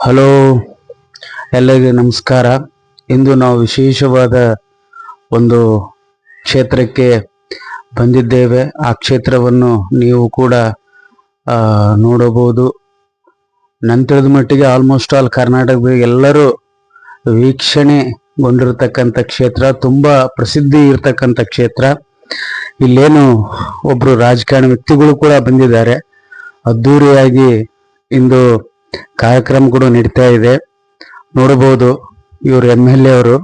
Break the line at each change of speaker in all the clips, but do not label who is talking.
Hello, ಎಲ್ಲರಿಗೂ ನಮಸ್ಕಾರ. ಇಂದು ನಾವು ವಿಶೇಷವಾದ ಒಂದು ಕ್ಷೇತ್ರಕ್ಕೆ ಬಂದಿದ್ದೇವೆ. ಆ ಕ್ಷೇತ್ರವನ್ನು ನೀವು ಕೂಡ ನೋಡಬಹುದು. ನನ್ನ ತಿಳಿದ ಮಟ್ಟಿಗೆ ಆಲ್ಮೋಸ್ಟ್ ಆಲ್ ಕರ್ನಾಟಕದ ಎಲ್ಲರೂ ವೀಕ್ಷಣೆಗೊಂಡಿರತಕ್ಕಂಥ ಕ್ಷೇತ್ರ, ತುಂಬಾ ಪ್ರಸಿದ್ಧಿ ಇರತಕ್ಕಂಥ ಕ್ಷೇತ್ರ. ಇಲ್ಲೇನು ಒಬ್ರು ರಾಜಕಾರಣಿ ವ್ಯಕ್ತಿಗಳು ಕೂಡ ಬಂದಿದ್ದಾರೆ. ಅದ್ದೂರಿಯಾಗಿ ಇಂದು ಕಾರ್ಯಕ್ರಮ ಕೂಡ ನಡೀತಾ ಇದೆ. ನೋಡಬಹುದು, ಇವರು MLA ಅವರು.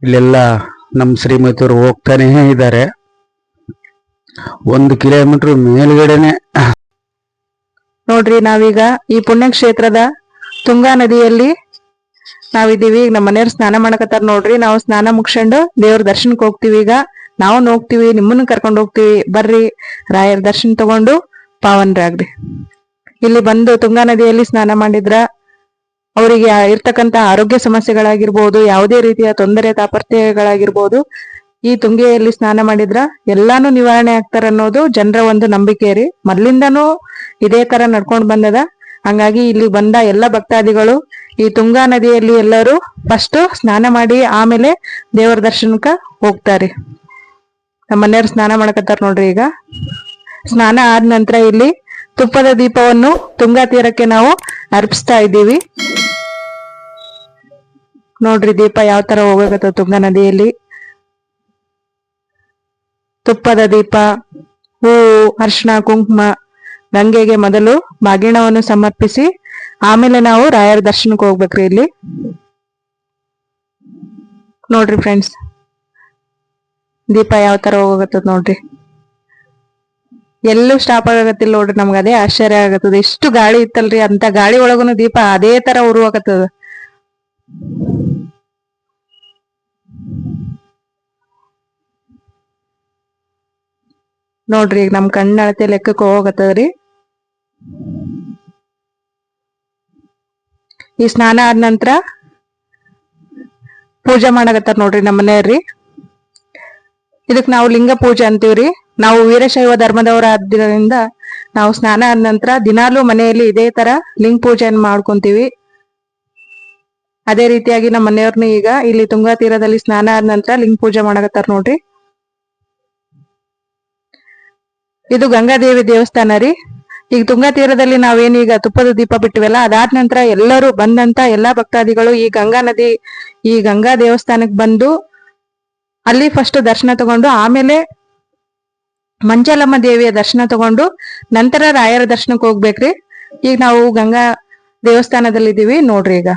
ಇಲ್ಲೆಲ್ಲ ನಮ್ಮ ಶ್ರೀಮತಿಯವರು ಹೋಗ್ತಾನೆ ಇದ್ದಾರೆ. 1 ಕಿಲೋಮೀಟರ್ ಮೇಲ್ಗಡೆನೆ
ನೋಡ್ರಿ, ನಾವೀಗ ಈ ಪುಣ್ಯಕ್ಷೇತ್ರದ ತುಂಗಾ ನದಿಯಲ್ಲಿ ನಾವಿದ್ದೀವಿ. ನಮ್ಮ ಮನೆಯವ್ರು ಸ್ನಾನ ಮಾಡಕತ್ತಾರ ನೋಡ್ರಿ. ನಾವು ಸ್ನಾನ ಮುಗಿಸ್ಕೊಂಡು ದೇವ್ರ ದರ್ಶನಕ್ಕೆ ಹೋಗ್ತೀವಿ. ಈಗ ನಾವು ಹೋಗ್ತೀವಿ, ನಿಮ್ಮನ್ನು ಕರ್ಕೊಂಡು ಹೋಗ್ತೀವಿ. ಬರ್ರಿ, ರಾಯರ ದರ್ಶನ ತಗೊಂಡು ಪಾವನರಾಗ್ರಿ. ಇಲ್ಲಿ ಬಂದು ತುಂಗಾ ನದಿಯಲ್ಲಿ ಸ್ನಾನ ಮಾಡಿದ್ರ ಅವರಿಗೆ ಇರ್ತಕ್ಕಂತ ಆರೋಗ್ಯ ಸಮಸ್ಯೆಗಳಾಗಿರ್ಬೋದು, ಯಾವುದೇ ರೀತಿಯ ತೊಂದರೆ ತಾಪತ್ರೆಗಳಾಗಿರ್ಬೋದು, ಈ ತುಂಗೆಯಲ್ಲಿ ಸ್ನಾನ ಮಾಡಿದ್ರ ಎಲ್ಲಾನು ನಿವಾರಣೆ ಆಗ್ತಾರ ಅನ್ನೋದು ಜನರ ಒಂದು ನಂಬಿಕೆ ರೀ. ಮೊದ್ಲಿಂದಾನು ಇದೇ ತರ ನಡ್ಕೊಂಡ್ ಬಂದದ. ಹಂಗಾಗಿ ಇಲ್ಲಿ ಬಂದ ಎಲ್ಲ ಭಕ್ತಾದಿಗಳು ಈ ತುಂಗಾ ನದಿಯಲ್ಲಿ ಎಲ್ಲರೂ ಫಸ್ಟ್ ಸ್ನಾನ ಮಾಡಿ ಆಮೇಲೆ ದೇವರ ದರ್ಶನಕ್ಕ ಹೋಗ್ತಾರೆ. ನಮ್ಮ ಮನೆಯವ್ರು ಸ್ನಾನ ಮಾಡಕತ್ತಾರ ನೋಡ್ರಿ. ಈಗ ಸ್ನಾನ ಆದ ನಂತರ ಇಲ್ಲಿ ತುಪ್ಪದ ದೀಪವನ್ನು ತುಂಗಾ ತೀರಕ್ಕೆ ನಾವು ಅರ್ಪಿಸ್ತಾ ಇದ್ದೀವಿ. ನೋಡ್ರಿ, ದೀಪ ಯಾವ ತರ ಹೋಗಕತ್ತ ತುಂಗಾ ನದಿಯಲ್ಲಿ. ತುಪ್ಪದ ದೀಪ, ಹೂವು, ಅರ್ಶಿಣ, ಕುಂಕುಮ, ಗಂಗೆಗೆ ಮೊದಲು ಬಾಗಿಣವನ್ನು ಸಮರ್ಪಿಸಿ ಆಮೇಲೆ ನಾವು ರಾಯರ ದರ್ಶನಕ್ಕೆ ಹೋಗ್ಬೇಕ್ರಿ. ಇಲ್ಲಿ ನೋಡ್ರಿ ಫ್ರೆಂಡ್ಸ್, ದೀಪ ಯಾವ ತರ ಹೋಗತ್ತದ ನೋಡ್ರಿ. ಎಲ್ಲೂ ಸ್ಟಾಪ್ ಆಗತ್ತಿಲ್ಲ ನೋಡ್ರಿ. ನಮ್ಗ ಅದೇ ಆಶ್ಚರ್ಯ ಆಗತ್ತದ. ಎಷ್ಟು ಗಾಳಿ ಇತ್ತಲ್ರಿ, ಅಂತ ಗಾಳಿ ಒಳಗುನು ದೀಪ ಅದೇ ತರ ಉರುವಾಗತ್ತದ. ನೋಡ್ರಿ, ಈಗ ನಮ್ ಕಣ್ಣಳತೆ ಲೆಕ್ಕಕ್ಕೆ ಹೋಗತ್ತದ್ರಿ. ಈ ಸ್ನಾನ ಆದ ನಂತರ ಪೂಜೆ ಮಾಡಕತ್ತಾರ ನೋಡ್ರಿ ನಮ್ಮ ಮನೆಯವ್ರಿ. ಇದಕ್ ನಾವು ಲಿಂಗ ಪೂಜೆ ಅಂತೀವ್ರಿ. ನಾವು ವೀರಶೈವ ಧರ್ಮದವರಾದ್ರಿಂದ ನಾವು ಸ್ನಾನ ಆದ ನಂತರ ದಿನಾಲೂ ಮನೆಯಲ್ಲಿ ಇದೇ ತರ ಲಿಂಗ ಪೂಜೆಯನ್ನು ಮಾಡ್ಕೊಂತೀವಿ. ಅದೇ ರೀತಿಯಾಗಿ ನಮ್ಮ ಮನೆಯವ್ರನ್ನ ಈಗ ಇಲ್ಲಿ ತುಂಗಾ ತೀರದಲ್ಲಿ ಸ್ನಾನ ಆದ ನಂತರ ಲಿಂಗ ಪೂಜೆ ಮಾಡಕತ್ತಾರ ನೋಡ್ರಿ. ಇದು ಗಂಗಾದೇವಿ ದೇವಸ್ಥಾನ ರೀ. ಈಗ ತುಂಗಾ ತೀರದಲ್ಲಿ ನಾವೇನೀಗ ತುಪ್ಪದ ದೀಪ ಬಿಟ್ಟಿವಲ್ಲ, ಅದಾದ ನಂತರ ಎಲ್ಲರೂ ಬಂದಂತ ಎಲ್ಲಾ ಭಕ್ತಾದಿಗಳು ಈ ಗಂಗಾ ನದಿ, ಈ ಗಂಗಾ ದೇವಸ್ಥಾನಕ್ಕೆ ಬಂದು ಅಲ್ಲಿ ಫಸ್ಟ್ ದರ್ಶನ ತಗೊಂಡು ಆಮೇಲೆ ಮಂಜಲಮ್ಮ ದೇವಿಯ ದರ್ಶನ ತಗೊಂಡು ನಂತರ ರಾಯರ ದರ್ಶನಕ್ಕೆ ಹೋಗ್ಬೇಕ್ರಿ. ಈಗ ನಾವು ಗಂಗಾ ದೇವಸ್ಥಾನದಲ್ಲಿ ಇದೀವಿ ನೋಡ್ರಿ. ಈಗ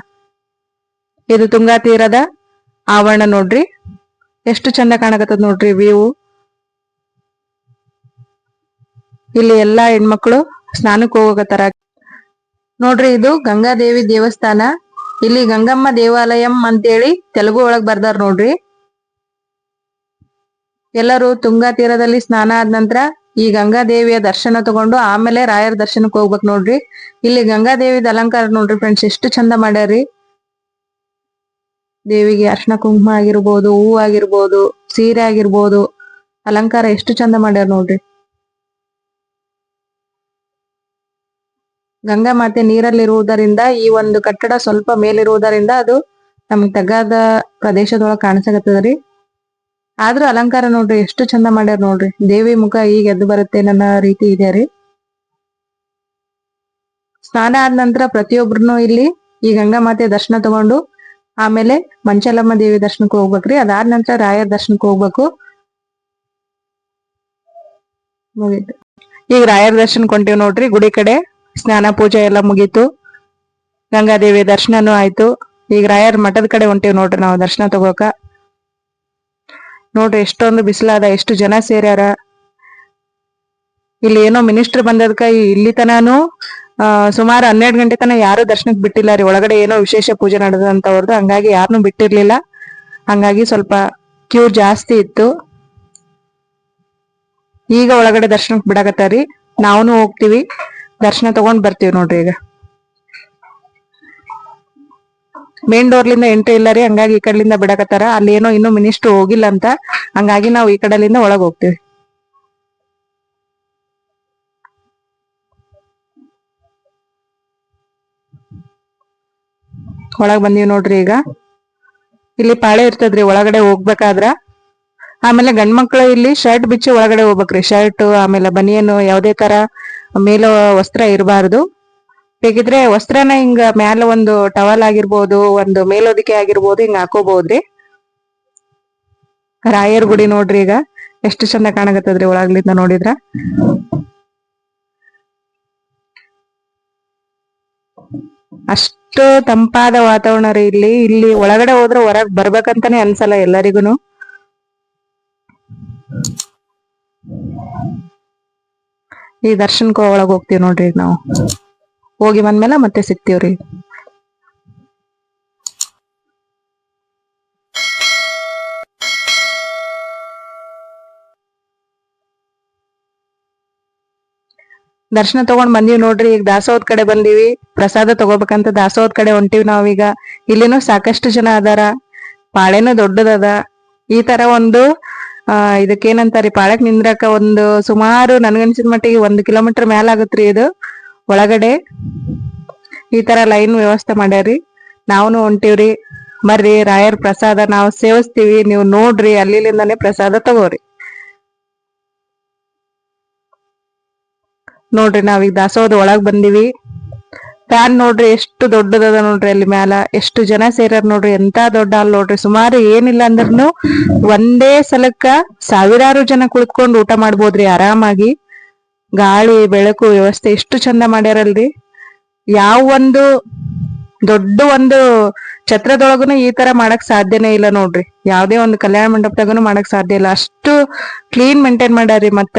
ಇದು ತುಂಗಾ ತೀರದ ಆವರಣ ನೋಡ್ರಿ, ಎಷ್ಟು ಚಂದ ಕಾಣಕತ್ತದ ನೋಡ್ರಿ ವ್ಯೂ. ಇಲ್ಲಿ ಎಲ್ಲಾ ಹೆಣ್ಮಕ್ಳು ಸ್ನಾನಕ್ಕೆ ಹೋಗಕತ್ತಾರ ನೋಡ್ರಿ. ಇದು ಗಂಗಾದೇವಿ ದೇವಸ್ಥಾನ. ಇಲ್ಲಿ ಗಂಗಮ್ಮ ದೇವಾಲಯಂ ಅಂತೇಳಿ ತೆಲುಗು ಒಳಗ್ ಬರ್ದಾರ ನೋಡ್ರಿ. ಎಲ್ಲರೂ ತುಂಗಾ ತೀರದಲ್ಲಿ ಸ್ನಾನ ಆದ ನಂತರ ಈ ಗಂಗಾದೇವಿಯ ದರ್ಶನ ತಗೊಂಡು ಆಮೇಲೆ ರಾಯರ ದರ್ಶನಕ್ಕೆ ಹೋಗ್ಬೇಕು ನೋಡ್ರಿ. ಇಲ್ಲಿ ಗಂಗಾದೇವಿದ ಅಲಂಕಾರ ನೋಡ್ರಿ ಫ್ರೆಂಡ್ಸ್, ಎಷ್ಟು ಚಂದ ಮಾಡ್ಯಾರಿ. ದೇವಿಗೆ ಅರ್ಶಿಣ ಕುಂಕುಮ ಆಗಿರ್ಬೋದು, ಹೂ ಆಗಿರ್ಬೋದು, ಸೀರೆ ಆಗಿರ್ಬೋದು, ಅಲಂಕಾರ ಎಷ್ಟು ಚಂದ ಮಾಡ್ಯಾರ ನೋಡ್ರಿ. ಗಂಗಾ ಮಾತೆ ನೀರಲ್ಲಿರುವುದರಿಂದ ಈ ಒಂದು ಕಟ್ಟಡ ಸ್ವಲ್ಪ ಮೇಲಿರುವುದರಿಂದ ಅದು ನಮ್ಗೆ ತಗ್ಗಾದ ಪ್ರದೇಶದೊಳಗೆ ಕಾಣಿಸಕತ್ತದ್ರಿ. ಆದ್ರೂ ಅಲಂಕಾರ ನೋಡ್ರಿ ಎಷ್ಟು ಚಂದ ಮಾಡ್ಯಾರ ನೋಡ್ರಿ. ದೇವಿ ಮುಖ ಈಗ ಎದ್ದು ಬರುತ್ತೆ ನನ್ನ ರೀತಿ ಇದೆ ರೀ. ಸ್ನಾನ ಆದ ನಂತರ ಪ್ರತಿಯೊಬ್ರು ಇಲ್ಲಿ ಈ ಗಂಗಾ ಮಾತೆ ದರ್ಶನ ತಗೊಂಡು ಆಮೇಲೆ ಮಂಚಲಮ್ಮ ದೇವಿ ದರ್ಶನಕ್ಕೆ ಹೋಗ್ಬೇಕ್ರಿ. ಅದಾದ ನಂತರ ರಾಯರ ದರ್ಶನಕ್ಕೆ ಹೋಗ್ಬೇಕು. ಮುಗೀತು. ಈಗ ರಾಯರ ದರ್ಶನಕ್ಕೆ ಹೊಂಟೀವಿ ನೋಡ್ರಿ. ಗುಡಿ ಕಡೆ ಸ್ನಾನ ಪೂಜೆ ಎಲ್ಲ ಮುಗೀತು, ಗಂಗಾದೇವಿ ದರ್ಶನನೂ ಆಯ್ತು. ಈಗ ರಾಯರ ಮಠದ ಕಡೆ ಹೊಂಟೀವಿ ನೋಡ್ರಿ ನಾವು ದರ್ಶನ ತಗೋಕ. ನೋಡ್ರಿ ಎಷ್ಟೊಂದು ಬಿಸಿಲಾದ, ಎಷ್ಟು ಜನ ಸೇರ್ಯಾರ. ಇಲ್ಲಿ ಏನೋ ಮಿನಿಸ್ಟರ್ ಬಂದದ್ಕ ಇಲ್ಲಿ ತನಾನು ಸುಮಾರು 12 ಗಂಟೆ ತನ ಯಾರು ದರ್ಶನಕ್ಕೆ ಬಿಟ್ಟಿಲ್ಲ ರೀ. ಒಳಗಡೆ ಏನೋ ವಿಶೇಷ ಪೂಜೆ ನಡೆದಂತವ್ರದ್ದು, ಹಂಗಾಗಿ ಯಾರನ್ನು ಬಿಟ್ಟಿರ್ಲಿಲ್ಲ. ಹಂಗಾಗಿ ಸ್ವಲ್ಪ ಕ್ಯೂ ಜಾಸ್ತಿ ಇತ್ತು. ಈಗ ಒಳಗಡೆ ದರ್ಶನಕ್ಕೆ ಬಿಡಕತ್ತಾರಿ. ನಾವೂನು ಹೋಗ್ತೀವಿ, ದರ್ಶನ ತಗೊಂಡ್ ಬರ್ತೀವಿ ನೋಡ್ರಿ. ಈಗ ಮೇನ್ ಡೋರ್ಲಿಂದ ಎಂಟ್ರಿ ಇಲ್ಲ ರೀ, ಹಂಗಾಗಿ ಈ ಕಡೆಲಿಂದ ಬಿಡಕತ್ತಾರ. ಅಲ್ಲಿ ಏನೋ ಇನ್ನೂ ಮಿನಿಸ್ಟರ್ ಹೋಗಿಲ್ಲ ಅಂತ, ಹಂಗಾಗಿ ನಾವು ಈ ಕಡೆಲಿಂದ ಒಳಗ್ ಹೋಗ್ತೀವಿ. ಒಳಗ್ ಬಂದೀವಿ ನೋಡ್ರಿ. ಈಗ ಇಲ್ಲಿ ಪಾಳೆ ಇರ್ತದ್ರಿ ಒಳಗಡೆ ಹೋಗ್ಬೇಕಾದ್ರ. ಆಮೇಲೆ ಗಂಡ್ಮಕ್ಳು ಇಲ್ಲಿ ಶರ್ಟ್ ಬಿಚ್ಚಿ ಒಳಗಡೆ ಹೋಗ್ಬೇಕ್ರಿ. ಶರ್ಟ್ ಆಮೇಲೆ ಬನಿಯನು ಯಾವ್ದೇ ತರ ಮೇಲ ವಸ್ತ್ರ ಇರಬಾರ್ದು. ಬೇಕಿದ್ರೆ ವಸ್ತ್ರನ ಹಿಂಗ ಮ್ಯಾಲ ಒಂದು ಟವಲ್ ಆಗಿರ್ಬೋದು, ಒಂದು ಮೇಲೊದಿಕೆ ಆಗಿರ್ಬೋದು, ಹಿಂಗ ಹಾಕೋಬಹುದ್ರಿ. ರಾಯರ್ ಗುಡಿ ನೋಡ್ರಿ ಈಗ ಎಷ್ಟು ಚಂದ ಕಾಣಕತ್ತದ್ರಿ ಒಳಗ್ಲಿಂದ ನೋಡಿದ್ರ. ಅಷ್ಟು ತಂಪಾದ ವಾತಾವರಣ ರೀ ಇಲ್ಲಿ. ಇಲ್ಲಿ ಒಳಗಡೆ ಹೋದ್ರೆ ಹೊರಗ್ ಬರ್ಬೇಕಂತಾನೆ ಅನ್ಸಲ್ಲ ಎಲ್ಲರಿಗೂನು. ಈ ದರ್ಶನಕ್ಕ ಒಳಗ್ ಹೋಗ್ತೀವಿ ನೋಡ್ರಿ ನಾವು. ಹೋಗಿ ಬಂದ್ಮೇಲೆ ಮತ್ತೆ ಸಿಗ್ತೀವ್ರಿ. ದರ್ಶನ ತಗೊಂಡ್ ಬಂದೀವಿ ನೋಡ್ರಿ. ಈಗ ದಾಸೋಹದ ಕಡೆ ಬಂದೀವಿ. ಪ್ರಸಾದ ತಗೋಬೇಕಂತ ದಾಸೋಹದ ಕಡೆ ಹೊಂಟಿವಿ ನಾವೀಗ. ಇಲ್ಲಿನೂ ಸಾಕಷ್ಟು ಜನ ಅದಾರ. ಪಾಳೆನೂ ದೊಡ್ಡದದ. ಈ ತರ ಒಂದು ಇದಕ್ಕೇನಂತಾರಿ, ಪಾಳಕ್ ನಿಂದ್ರಕ ಒಂದು ಸುಮಾರು ನನ್ಗನ್ಸಿದ ಮಟ್ಟಿಗೆ 1 ಕಿಲೋಮೀಟರ್ ಮ್ಯಾಲ ಆಗತ್ರಿ ಇದು ಒಳಗಡೆ. ಈ ತರ ಲೈನ್ ವ್ಯವಸ್ಥೆ ಮಾಡ್ಯಾರಿ. ನಾವ್ನು ಹೊಂಟಿವ್ರಿ. ಬರ್ರಿ, ರಾಯರ್ ಪ್ರಸಾದ ನಾವು ಸೇವಿಸ್ತೀವಿ. ನೀವು ನೋಡ್ರಿ, ಅಲ್ಲಿಂದಾನೆ ಪ್ರಸಾದ ತಗೋರಿ. ನೋಡ್ರಿ ನಾವೀಗ ದಾಸೋಹದ ಒಳಗ್ ಬಂದಿವಿ. ಫ್ಯಾನ್ ನೋಡ್ರಿ ಎಷ್ಟು ದೊಡ್ಡದದ ನೋಡ್ರಿ. ಅಲ್ಲಿ ಮ್ಯಾಲ ಎಷ್ಟು ಜನ ಸೇರ್ಯಾರ ನೋಡ್ರಿ. ಎಂತ ದೊಡ್ಡ ಹಾಲ್ ನೋಡ್ರಿ. ಸುಮಾರು ಏನಿಲ್ಲ ಅಂದ್ರೂ ಒಂದೇ ಸಲಕ್ಕ 1000 ಜನ ಕುಳಿತ್ಕೊಂಡು ಊಟ ಮಾಡ್ಬೋದ್ರಿ ಆರಾಮಾಗಿ. ಗಾಳಿ ಬೆಳಕು ವ್ಯವಸ್ಥೆ ಎಷ್ಟು ಚಂದ ಮಾಡ್ಯಾರಲ್ರಿ. ಯಾವ ಒಂದು ದೊಡ್ಡ ಒಂದು ಛತ್ರದೊಳಗುನು ಈ ತರ ಮಾಡಕ್ ಸಾಧ್ಯನೇ ಇಲ್ಲ ನೋಡ್ರಿ. ಯಾವ್ದೇ ಒಂದು ಕಲ್ಯಾಣ ಮಂಟಪದಾಗನು ಮಾಡಕ್ ಸಾಧ್ಯ ಇಲ್ಲ. ಅಷ್ಟು ಕ್ಲೀನ್ ಮೇಂಟೈನ್ ಮಾಡ್ಯಾರಿ. ಮತ್ತ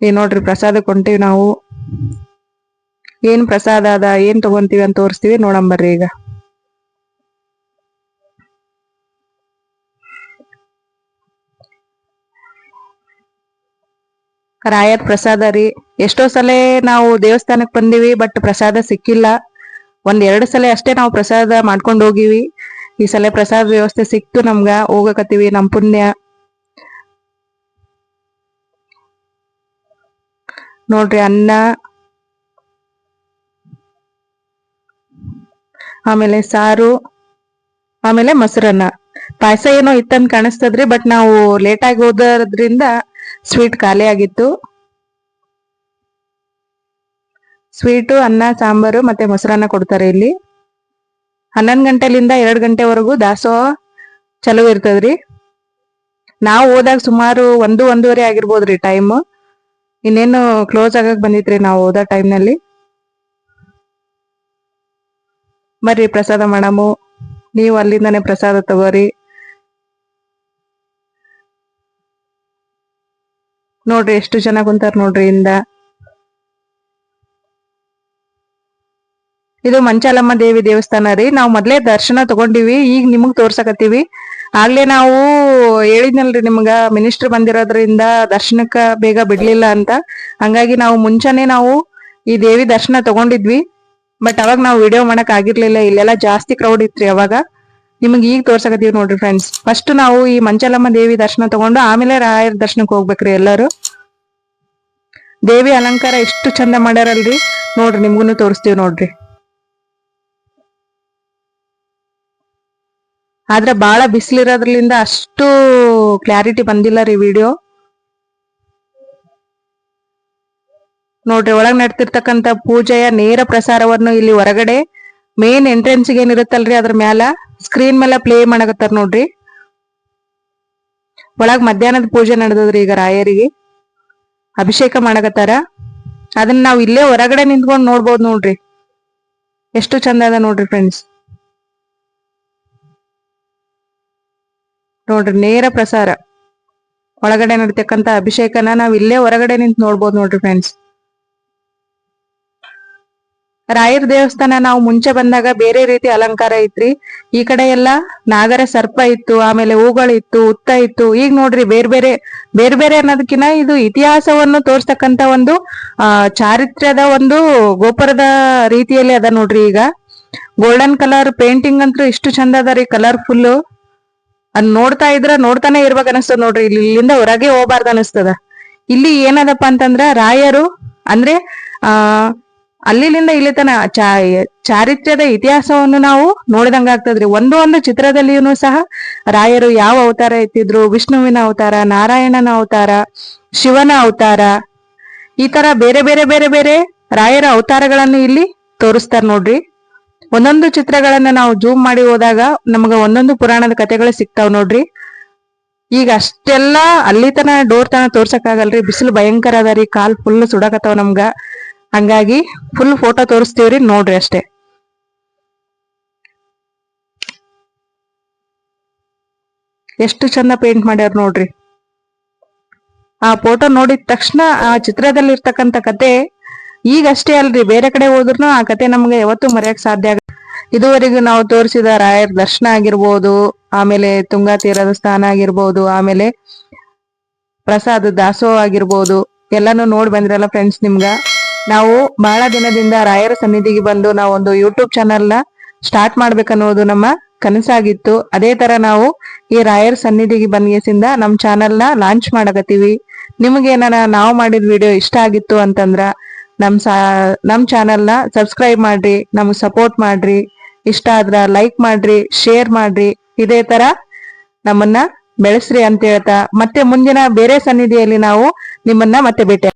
ನೋಡ್ರಿ ಪ್ರಸಾದಕ್ಕೆ ಹೊಂಟಿವಿ ನಾವು. ಏನ್ ಪ್ರಸಾದ ಅದ, ಏನ್ ತಗೊಂತೀವಿ ಅಂತ ತೋರಿಸ್ತೀವಿ, ನೋಡಂಬರ್ರಿ ಈಗ. ರಾಯರ್ ಪ್ರಸಾದ ರೀ. ಎಷ್ಟೋ ಸಲ ನಾವು ದೇವಸ್ಥಾನಕ್ ಬಂದಿವಿ, ಬಟ್ ಪ್ರಸಾದ ಸಿಕ್ಕಿಲ್ಲ. 1-2 ಸಲ ಅಷ್ಟೇ ನಾವು ಪ್ರಸಾದ ಮಾಡ್ಕೊಂಡ್ ಹೋಗಿವಿ. ಈ ಸಲ ಪ್ರಸಾದ ವ್ಯವಸ್ಥೆ ಸಿಕ್ತು ನಮ್ಗ. ಹೋಗಕತ್ತೀವಿ, ನಮ್ ಪುಣ್ಯ. ನೋಡ್ರಿ ಅನ್ನ, ಆಮೇಲೆ ಸಾರು, ಆಮೇಲೆ ಮೊಸರನ್ನ. ಪಾಯಸ ಏನೋ ಇತ್ತಂತ ಕಾಣಿಸ್ತದ್ರಿ, ಬಟ್ ನಾವು ಲೇಟ್ ಆಗಿ ಹೋದ್ರಿಂದ ಸ್ವೀಟ್ ಖಾಲಿ ಆಗಿತ್ತು. ಸ್ವೀಟು, ಅನ್ನ, ಸಾಂಬಾರು ಮತ್ತೆ ಮೊಸರನ್ನ ಕೊಡ್ತಾರೆ ಇಲ್ಲಿ. 11 ಗಂಟೆಲಿಂದ 2 ಗಂಟೆವರೆಗೂ ದಾಸೋಹ ಚಲೋ ಇರ್ತದ್ರಿ. ನಾವು ಹೋದಾಗ ಸುಮಾರು 1-1:30 ಆಗಿರ್ಬೋದ್ರಿ ಟೈಮ್. ಇನ್ನೇನು ಕ್ಲೋಸ್ ಆಗಕ್ ಬಂದಿತ್ರಿ ನಾವು ಹೋದ ಟೈಮ್ನಲ್ಲಿ. ಬರ್ರಿ ಪ್ರಸಾದ ಮಾಡಮು. ನೀವು ಅಲ್ಲಿಂದಾನೆ ಪ್ರಸಾದ ತಗೋರಿ. ನೋಡ್ರಿ ಎಷ್ಟು ಜನ ಕುಂತಾರ ನೋಡ್ರಿ ಇಂದ. ಇದು ಮಂಚಾಲಮ್ಮ ದೇವಿ ದೇವಸ್ಥಾನ ರೀ. ನಾವು ಮೊದ್ಲೇ ದರ್ಶನ ತಗೊಂಡಿವಿ. ಈಗ ನಿಮಗ್ ತೋರ್ಸಕತ್ತೀವಿ. ಆಗ್ಲೇ ನಾವು ಹೇಳಿದ್ನಲ್ರಿ ನಿಮ್ಗ, ಮಿನಿಸ್ಟರ್ ಬಂದಿರೋದ್ರಿಂದ ದರ್ಶನಕ್ಕ ಬೇಗ ಬಿಡ್ಲಿಲ್ಲ ಅಂತ. ಹಂಗಾಗಿ ನಾವು ಮುಂಚಾನೆ ನಾವು ಈ ದೇವಿ ದರ್ಶನ ತಗೊಂಡಿದ್ವಿ. ಬಟ್ ಅವಾಗ ನಾವು ವಿಡಿಯೋ ಮಾಡಕ್ ಆಗಿರ್ಲಿಲ್ಲ. ಇಲ್ಲೆಲ್ಲ ಜಾಸ್ತಿ ಕ್ರೌಡ್ ಇತ್ರಿ ಅವಾಗ. ನಿಮಗ್ ಈಗ ತೋರ್ಸಕತ್ತೀವಿ ನೋಡ್ರಿ ಫ್ರೆಂಡ್ಸ್. ಫಸ್ಟ್ ನಾವು ಈ ಮಂಚಾಲಮ್ಮ ದೇವಿ ದರ್ಶನ ತಗೊಂಡು ಆಮೇಲೆ ರಾಯರ ದರ್ಶನಕ್ಕೆ ಹೋಗ್ಬೇಕ್ರಿ ಎಲ್ಲರೂ. ದೇವಿ ಅಲಂಕಾರ ಎಷ್ಟು ಚಂದ ಮಾಡ್ಯಾರಲ್ರಿ. ನೋಡ್ರಿ ನಿಮ್ಗುನು ತೋರಿಸ್ತೀವಿ ನೋಡ್ರಿ. ಆದ್ರೆ ಬಾಳ ಬಿಸಿಲಿರೋದ್ರಿಂದ ಅಷ್ಟು ಕ್ಲಾರಿಟಿ ಬಂದಿಲ್ಲ ರೀ ವಿಡಿಯೋ. ನೋಡ್ರಿ ಒಳಗ್ ನಡ್ತಿರ್ತಕ್ಕಂತ ಪೂಜೆಯ ನೇರ ಪ್ರಸಾರವನ್ನು ಇಲ್ಲಿ ಹೊರಗಡೆ ಮೇನ್ ಎಂಟ್ರೆನ್ಸ್ ಏನಿರುತ್ತಲ್ರಿ ಅದ್ರ ಮ್ಯಾಲ ಸ್ಕ್ರೀನ್ ಮೇಲೆ ಪ್ಲೇ ಮಾಡಕತ್ತಾರ ನೋಡ್ರಿ. ಒಳಗ್ ಮಧ್ಯಾಹ್ನದ ಪೂಜೆ ನಡೆದದ್ರಿ. ಈಗ ರಾಯರಿಗೆ ಅಭಿಷೇಕ ಮಾಡಕತ್ತಾರ. ಅದನ್ನ ನಾವ್ ಇಲ್ಲೇ ಹೊರಗಡೆ ನಿಂತ್ಕೊಂಡ್ ನೋಡ್ಬೋದು ನೋಡ್ರಿ. ಎಷ್ಟು ಚಂದ ಅದ ನೋಡ್ರಿ ಫ್ರೆಂಡ್ಸ್. ನೋಡ್ರಿ ನೇರ ಪ್ರಸಾರ ಒಳಗಡೆ ನಡಿತಕ್ಕಂತ ಅಭಿಷೇಕನ ನಾವ್ ಇಲ್ಲೇ ಹೊರಗಡೆ ನಿಂತ್ ನೋಡ್ಬೋದು ನೋಡ್ರಿ ಫ್ರೆಂಡ್ಸ್. ರಾಯರ ದೇವಸ್ಥಾನ ನಾವು ಮುಂಚೆ ಬಂದಾಗ ಬೇರೆ ರೀತಿ ಅಲಂಕಾರ ಐತ್ರಿ. ಈ ಕಡೆ ಎಲ್ಲಾ ನಾಗರ ಸರ್ಪ ಇತ್ತು, ಆಮೇಲೆ ಹೂಗಳಿತ್ತು, ಹುತ್ತ ಇತ್ತು. ಈಗ ನೋಡ್ರಿ ಬೇರೆ ಬೇರೆ ಅನ್ನೋದಕ್ಕಿಂತ ಇದು ಇತಿಹಾಸವನ್ನು ತೋರ್ಸ್ತಕ್ಕಂತ ಒಂದು ಚಾರಿತ್ರ್ಯದ ಒಂದು ಗೋಪುರದ ರೀತಿಯಲ್ಲಿ ಅದ ನೋಡ್ರಿ. ಈಗ ಗೋಲ್ಡನ್ ಕಲರ್ ಪೇಂಟಿಂಗ್ ಅಂತೂ ಇಷ್ಟು ಚಂದ ಅದ ರೀ, ಕಲರ್ಫುಲ್. ಅದ್ ನೋಡ್ತಾ ಇದ್ರ ನೋಡ್ತಾನೆ ಇರ್ಬೇಕ ಅನಸ್ತದ ನೋಡ್ರಿ. ಇಲ್ಲಿಂದ ಹೊರಗೆ ಹೋಗ್ಬಾರ್ದು ಅನಸ್ತದ. ಇಲ್ಲಿ ಏನದಪ್ಪ ಅಂತಂದ್ರ ರಾಯರು ಅಂದ್ರೆ ಅಲ್ಲಿಂದ ಇಲ್ಲಿ ತನ ಚಾರಿತ್ರ್ಯದ ಇತಿಹಾಸವನ್ನು ನಾವು ನೋಡಿದಂಗ ಆಗ್ತದ್ರಿ. ಒಂದು ಚಿತ್ರದಲ್ಲಿಯೂ ಸಹ ರಾಯರು ಯಾವ ಅವತಾರ ಎತ್ತಿದ್ರು, ವಿಷ್ಣುವಿನ ಅವತಾರ, ನಾರಾಯಣನ ಅವತಾರ, ಶಿವನ ಅವತಾರ, ಈ ತರ ಬೇರೆ ಬೇರೆ ಬೇರೆ ಬೇರೆ ರಾಯರ ಅವತಾರಗಳನ್ನು ಇಲ್ಲಿ ತೋರಿಸ್ತಾರ ನೋಡ್ರಿ. ಒಂದೊಂದು ಚಿತ್ರಗಳನ್ನ ನಾವು ಜೂಮ್ ಮಾಡಿ ಹೋದಾಗ ನಮಗ ಒಂದೊಂದು ಪುರಾಣದ ಕಥೆಗಳು ಸಿಗ್ತಾವ್ ನೋಡ್ರಿ. ಈಗ ಅಷ್ಟೆಲ್ಲಾ ಅಲ್ಲಿ ತನ ಡೋರ್ ತನ ತೋರ್ಸಕ್ ಆಗಲ್ರಿ, ಬಿಸಿಲು ಭಯಂಕರ ಅದರಿ, ಕಾಲ್ ಫುಲ್ ಸುಡಕತ್ತಾವ ನಮ್ಗ. ಹಂಗಾಗಿ ಫುಲ್ ಫೋಟೋ ತೋರಿಸ್ತೀವ್ರಿ, ನೋಡ್ರಿ ಅಷ್ಟೇ. ಎಷ್ಟು ಚಂದ ಪೇಂಟ್ ಮಾಡ್ಯಾರ ನೋಡ್ರಿ. ಆ ಫೋಟೋ ನೋಡಿದ ತಕ್ಷಣ ಆ ಚಿತ್ರದಲ್ಲಿ ಇರ್ತಕ್ಕಂತ ಕತೆ ಈಗಷ್ಟೇ ಅಲ್ರಿ, ಬೇರೆ ಕಡೆ ಹೋದ್ರು ಆ ಕತೆ ನಮ್ಗೆ ಯಾವತ್ತೂ ಮರೆಯಕ್ ಸಾಧ್ಯ ಆಗ. ಇದುವರೆಗೂ ನಾವು ತೋರಿಸಿದ ರಾಯರ ದರ್ಶನ ಆಗಿರ್ಬೋದು, ಆಮೇಲೆ ತುಂಗಾ ತೀರದ ಸ್ಥಾನ ಆಗಿರ್ಬೋದು, ಆಮೇಲೆ ಪ್ರಸಾದ ದಾಸೋಹ ಆಗಿರ್ಬೋದು, ಎಲ್ಲಾನು ನೋಡಿ ಬಂದ್ರಲ್ಲ ಫ್ರೆಂಡ್ಸ್. ನಾವು ಬಹಳ ದಿನದಿಂದ ರಾಯರ ಸನ್ನಿಧಿಗೆ ಬಂದು ನಾವು ಒಂದು ಯೂಟ್ಯೂಬ್ ಚಾನಲ್ ನ ಸ್ಟಾರ್ಟ್ ಮಾಡ್ಬೇಕನ್ನೋದು ನಮ್ಮ ಕನಸಾಗಿತ್ತು. ಅದೇ ತರ ನಾವು ಈ ರಾಯರ ಸನ್ನಿಧಿಗೆ ಬಂದ್ಗೆಸಿಂದ ನಮ್ ಚಾನಲ್ ನ ಲಾಂಚ್ ಮಾಡಕತ್ತೀವಿ. ನಿಮ್ಗೇನ ನಾವು ಮಾಡಿದ ವಿಡಿಯೋ ಇಷ್ಟ ಆಗಿತ್ತು ಅಂತಂದ್ರ ನಮ್ ಚಾನಲ್ ನ ಸಬ್ಸ್ಕ್ರೈಬ್ ಮಾಡ್ರಿ, ನಮ್ಗ್ ಸಪೋರ್ಟ್ ಮಾಡ್ರಿ. ಇಷ್ಟ ಆದ್ರ ಲೈಕ್ ಮಾಡ್ರಿ, ಶೇರ್ ಮಾಡ್ರಿ. ಇದೇ ತರ ನಮ್ಮನ್ನ ಬೆಳೆಸ್ರಿ ಅಂತ ಹೇಳ್ತಾ ಮತ್ತೆ ಮುಂದಿನ ಬೇರೆ ಸನ್ನಿಧಿಯಲ್ಲಿ ನಾವು ನಿಮ್ಮನ್ನ ಮತ್ತೆ ಭೇಟಿ